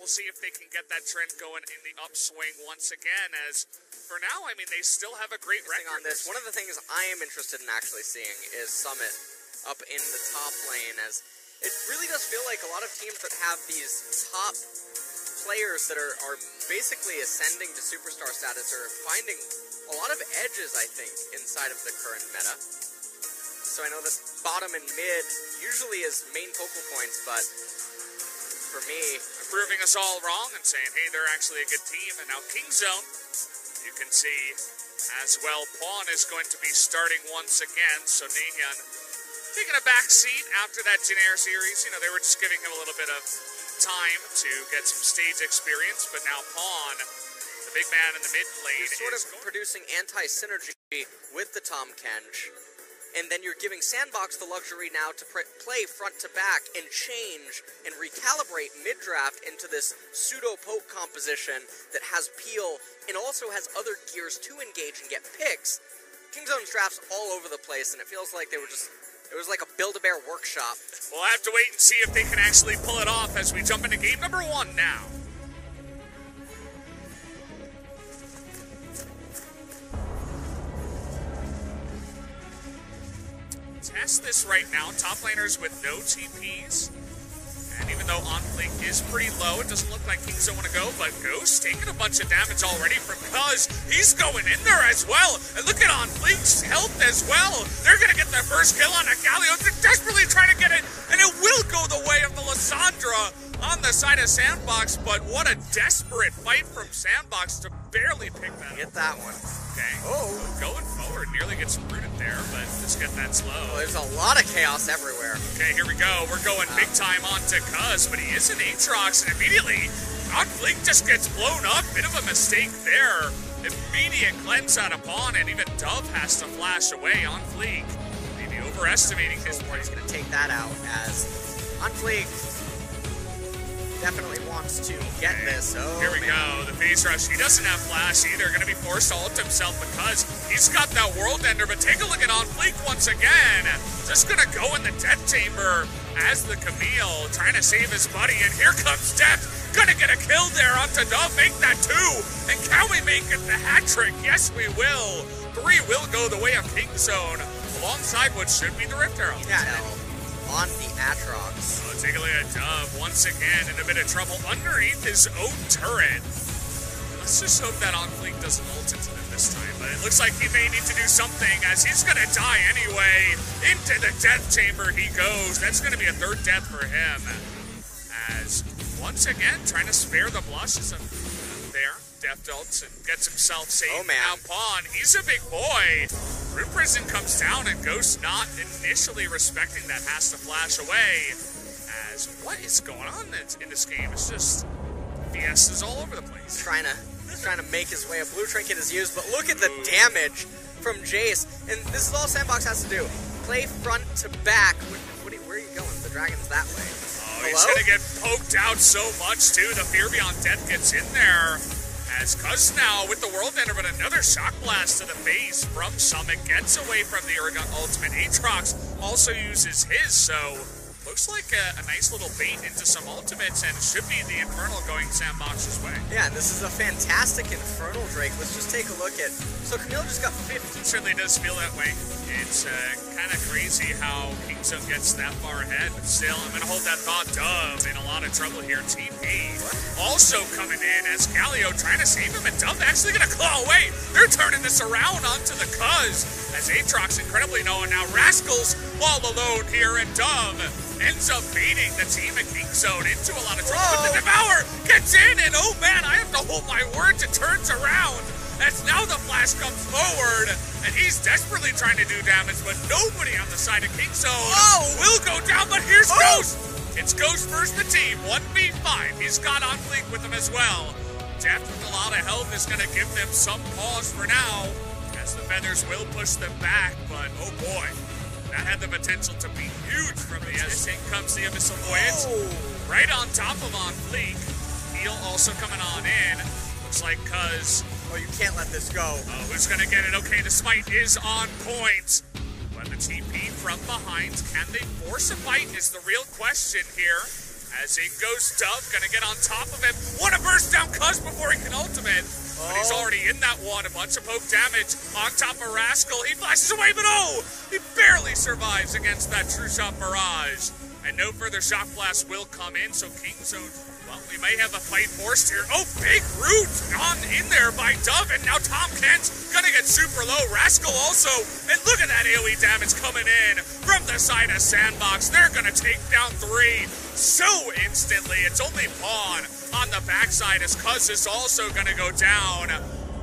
We'll see if they can get that trend going in the upswing once again, as for now, I mean, they still have a great record on this. One of the things I am interested in actually seeing is Summit up in the top lane, as it really does feel like a lot of teams that have these top players that are basically ascending to superstar status are finding a lot of edges, I think, inside of the current meta. So I know that bottom and mid usually is main focal points, but for me, proving us all wrong and saying, hey, they're actually a good team. And now King Zone, you can see as well, Pawn is going to be starting once again. So Nahyun taking a back seat after that Janair series. You know, they were just giving him a little bit of time to get some stage experience, but now Pawn, the big man in the mid lane, is sort of producing anti-synergy with the Tahm Kench, and then you're giving Sandbox the luxury now to play front to back and change and recalibrate mid-draft into this pseudo-poke composition that has peel and also has other gears to engage and get picks. Kingzone's drafts all over the place, and it feels like they were just... It was like a Build-A-Bear workshop. We'll have to wait and see if they can actually pull it off as we jump into game number 1 now. Test this right now. Top laners with no TPs. And even though On Fleek is pretty low, it doesn't look like Kingzone want to go, but Ghost taking a bunch of damage already from Cuz. He's going in there as well. And look at On Fleek's health as well. They're going to get their first kill on a Galio. They're desperately trying to get it, and it will go the way of the Lissandra on the side of Sandbox, but what a desperate fight from Sandbox to barely pick that. Get that one. Okay. Oh, going forward. Nearly gets rooted there, but just get that slow. Well, there's a lot of chaos everywhere. Okay, here we go. We're going big time onto Cuz, but he is an Aatrox, and immediately, On Fleek just gets blown up. Bit of a mistake there. Immediate cleanse out of Pawn, and even Dove has to flash away. On Fleek, maybe overestimating his part. He's going to take that out, as On Fleek definitely wants to get this. Oh, here we go. The phase rush. He doesn't have flash either. Going to be forced to ult himself because he's got that world ender. But take a look at On Fleek once again. Just going to go in the death chamber as the Camille trying to save his buddy. And here comes Deft. Going to get a kill there onto Dove. Make that 2. And can we make it the hat trick? Yes, we will. 3 will go the way of Kingzone alongside what should be the Rift Arrow. Yeah, on the Aatrox. Oh, take a look at Dove once again in a bit of trouble underneath his own turret. Let's just hope that On Fleek doesn't ult into them this time, but it looks like he may need to do something as he's going to die anyway. Into the death chamber he goes. That's going to be a 3rd death for him. As once again trying to spare the blushes of there. Deft ults and gets himself saved. Oh, man. Now Pawn, he's a big boy. Root Prison comes down and Ghost not initially respecting that, has to flash away. As what is going on in this game? It's just Fiesta's all over the place. Trying to make his way. A blue trinket is used, but look at the damage from Jace. And this is all Sandbox has to do. Play front to back. Where are you going? The dragon's that way. Oh, he's going to get poked out so much, too. The Fear Beyond Death gets in there. As Cuz now with the World Ender, but another Shock Blast to the face from Summit gets away from the Aragon Ultimate. Aatrox also uses his, so looks like a nice little bait into some ultimates, and should be the Infernal going Sandbox's way. Yeah, and this is a fantastic Infernal Drake. Let's just take a look at... So Camille just got 50. It certainly does feel that way. It's kind of crazy how Kingzone gets that far ahead, but still, I'm going to hold that thought. Dove in a lot of trouble here. TP also coming in as Galio trying to save him, and Dove actually going to claw away. They're turning this around onto the Cuz as Aatrox incredibly known. Now Rascals all alone here, and Dove ends up beating the team at Kingzone into a lot of trouble. But the Devour gets in, and oh man, I have to hold my words. It turns around as now the Flash comes forward, and he's desperately trying to do damage, but nobody on the side of Kingzone will go down. But here's Ghost. It's Ghost versus the team, 1v5. He's got On Fleek with him as well. Deft with a lot of health is going to give them some pause for now, as the Feathers will push them back, but oh boy. That had the potential to be huge from the S. In comes the Abyssal Voyage. Right on top of On Fleek. Heal also coming on in. Looks like Cuz. Oh, you can't let this go. Oh, who's going to get it? Okay, the smite is on point. But the TP from behind, can they force a fight is the real question here. As in goes Dove, gonna get on top of him. Wanna burst down Cuz before he can ultimate. But he's already in that one. A bunch of poke damage on top of Rascal. He flashes away, but he barely survives against that True Shot Barrage. And no further Shock Blast will come in, so Kingzone, well, we may have a fight forced here. Oh, big root on in there by Dove, and now Tom Kent's gonna get super low. Rascal also, and look at that AoE damage coming in from the side of Sandbox. They're gonna take down 3 so instantly. It's only Pawn on the backside as Cuz is also gonna go down.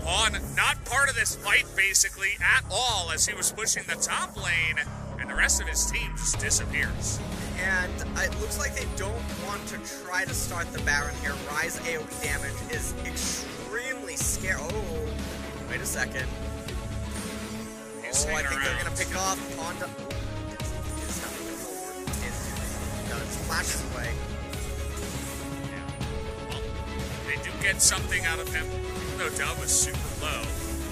Pawn not part of this fight basically at all as he was pushing the top lane, and the rest of his team just disappears. And it looks like they don't want to try to start the Baron here. Rise AoE damage is extremely scary. Oh, wait a second. I think they're going to pick it off. Pawn is having to hold it. Does flashes away. Yeah. Well, they do get something out of him, even though Dove was super low.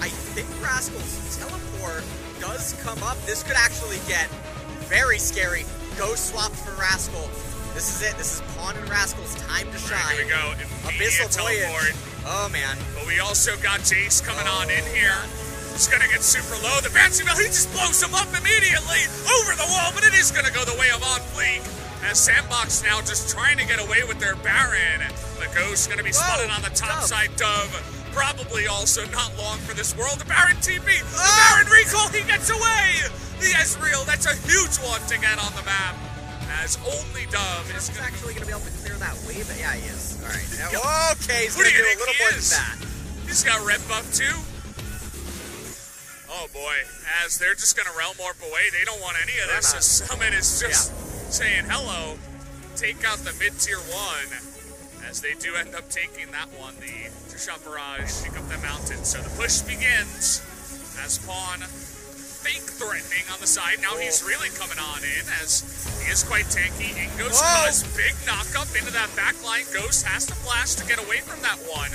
I think Rascal's teleport does come up. This could actually get very scary. Ghost swap for Rascal. This is it. This is Pawn and Rascal's time to shine. Here we go. Abyssal teleport. Oh, man. But we also got Jace coming on in here. He's going to get super low. The Bouncy Bell, he just blows him up immediately over the wall, but it is going to go the way of On Fleek. As Sandbox now just trying to get away with their Baron. The Ghost's going to be spotted on the top side. Dove probably also not long for this world. The Baron TP. The Baron recall. He gets away. The Ezreal, that's a huge one to get on the map, as only Dove is actually going to be able to clear that wave. Yeah, he is. All right. Okay, he's going to do a little more than that. He's got red buff too. Oh boy, as they're just going to Realm Warp away. They don't want any of this. The Summit is just saying hello. Take out the mid-tier one, as they do end up taking that one. The Two-Shot Barrage, pick up the mountain. So the push begins as Pawn fake threatening on the side. Now he's really coming on in as he is quite tanky. In goes Cuz, big knock up into that back line. Ghost has to flash to get away from that one.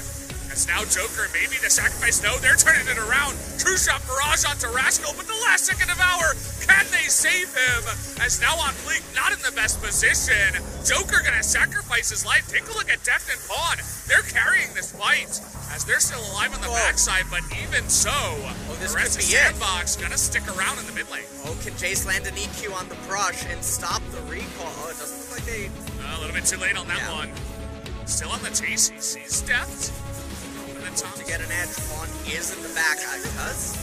As now Joker, maybe the sacrifice. No, they're turning it around. True Shot Barrage onto Rascal, but the last second of Hour, can they save him? As now On Fleek, not in the best position. Joker gonna sacrifice his life. Take a look at Deft and Pawn. They're carrying this fight as they're still alive on the backside, but even so, this the rest of Sandbox gonna stick around in the mid lane. Oh, can Jace land an EQ on the brush and stop the recall? Oh, it doesn't look like they... A little bit too late on that one. Still on the chase, he sees Deft. To get an edge, Pawn is in the back. Cuz?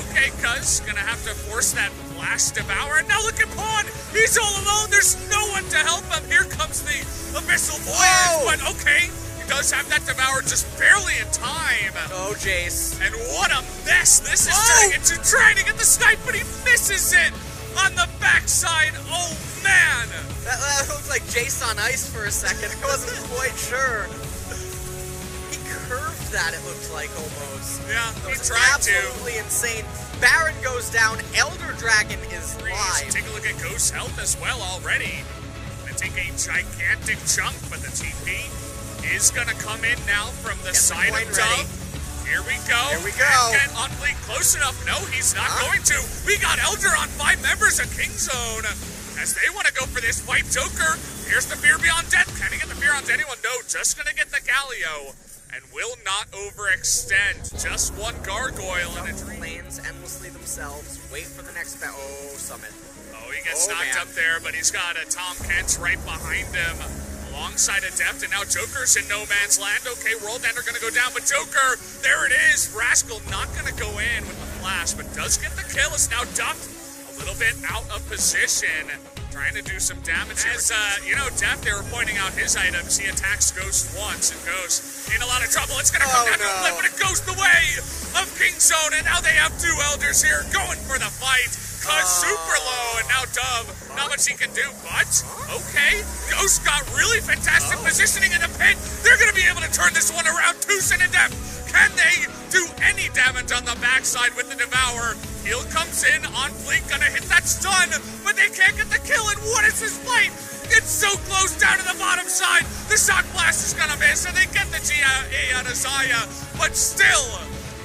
Okay, Cuz gonna have to force that flash devour. And now look at Pawn! He's all alone! There's no one to help him! Here comes the Abyssal Voyage! But okay, he does have that devour just barely in time. Oh, Jace. And what a mess this is turning into, trying to get the snipe, but he misses it on the backside. Oh, man! That looked like Jace on ice for a second. I wasn't quite sure. Curved that, it looked like, almost. Yeah, he tried to. Absolutely insane. Baron goes down. Elder Dragon is live. Take a look at Ghost's health as well already. Gonna take a gigantic chunk, but the TP is gonna come in now from the side of Dove. Here we go. Here we go. And On Fleek close enough. No, he's not going to. We got Elder on 5 members of Kingzone. As they want to go for this fight. Joker, here's the Fear Beyond Death. Can he get the Fear onto anyone? No, just gonna get the Galio. And will not overextend. Just one gargoyle and a dream. Lanes endlessly themselves. Wait for the next battle. Oh, Summit. Oh, he gets knocked up there, but he's got a Tom Kent right behind him. Alongside a Deft, and now Joker's in no man's land. Okay, World Ender gonna go down, but Joker, there it is. Rascal not gonna go in with the flash, but does get the kill. It's now Deft a little bit out of position. Trying to do some damage. As, Deft, they were pointing out his items. He attacks Ghost once and goes in a lot of trouble. It's going to come down to a flip, but it goes the way of Kingzone, and now they have 2 Elders here going for the fight. Cuz super low, and now Dove, not much he can do, but, okay. Ghost got really fantastic positioning in the pit. They're going to be able to turn this one around. Tucson and Deft, can they do any damage on the backside with the Devour? Heal comes in, On Fleek gonna hit that stun, but they can't get the kill, and what is this fight? It's so close down to the bottom side. The Shock Blast is gonna miss, and they get the GA on Isaiah, but still,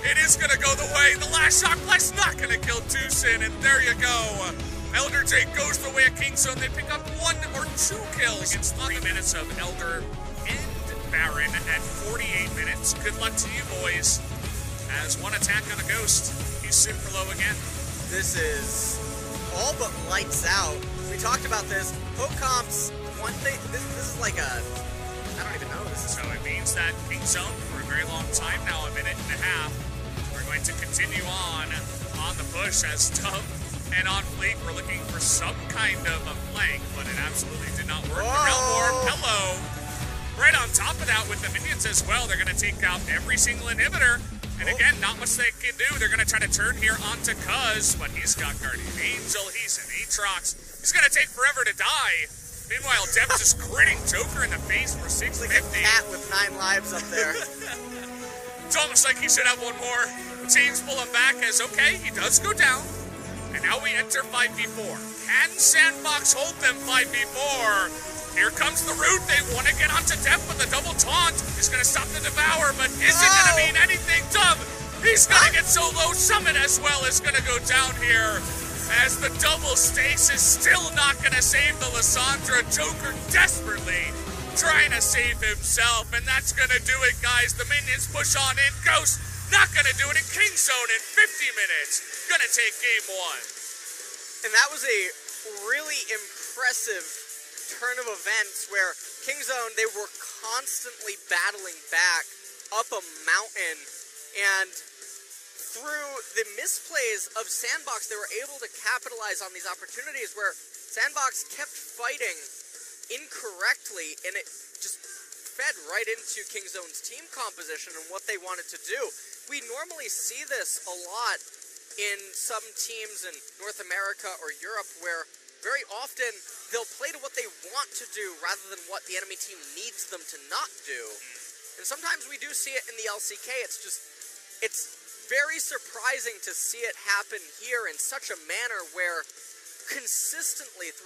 it is gonna go the way. The last Shock Blast not gonna kill Tucson, and there you go. Elder Jake goes the way of Kingzone. They pick up 1 or 2 kills against 3 minutes of Elder and Baron at 48 minutes. Good luck to you boys. As one attack on a Ghost. He's super low again. This is all but lights out. We talked about this. Poke comps, one thing, this is like a, I don't even know. So it means that Kingzone, for a very long time now, a minute and a half, we're going to continue on the push as Dove and on Fleek were looking for some kind of a flank, but it absolutely did not work. The Realmorph, hello. Right on top of that with the minions as well, they're going to take out every single inhibitor. And again, not much they can do. They're going to try to turn here onto Cuz, but he's got Guardian Angel, he's an Aatrox. He's going to take forever to die. Meanwhile, Deft just critting Joker in the face for 650. Like a cat with 9 lives up there. It's almost like he should have one more. Teams pull him back as, okay, he does go down. And now we enter 5v4. Can Sandbox hold them 5v4? Here comes the root. They want to get onto Deft with a double taunt. He's going to stop the Devour, but is it going to mean anything? Dub, he's going to get so low. Summit as well is going to go down here. As the double stasis still not going to save the Lissandra. Joker desperately trying to save himself, and that's going to do it, guys. The minions push on in. Ghost not going to do it in Kingzone in 50 minutes. Going to take game 1. And that was a really impressive turn of events where Kingzone, they were constantly battling back up a mountain, and through the misplays of Sandbox, they were able to capitalize on these opportunities where Sandbox kept fighting incorrectly, and it just fed right into Kingzone's team composition and what they wanted to do. We normally see this a lot in some teams in North America or Europe where very often they'll play to what they want to do rather than what the enemy team needs them to not do. And sometimes we do see it in the LCK. It's very surprising to see it happen here in such a manner where consistently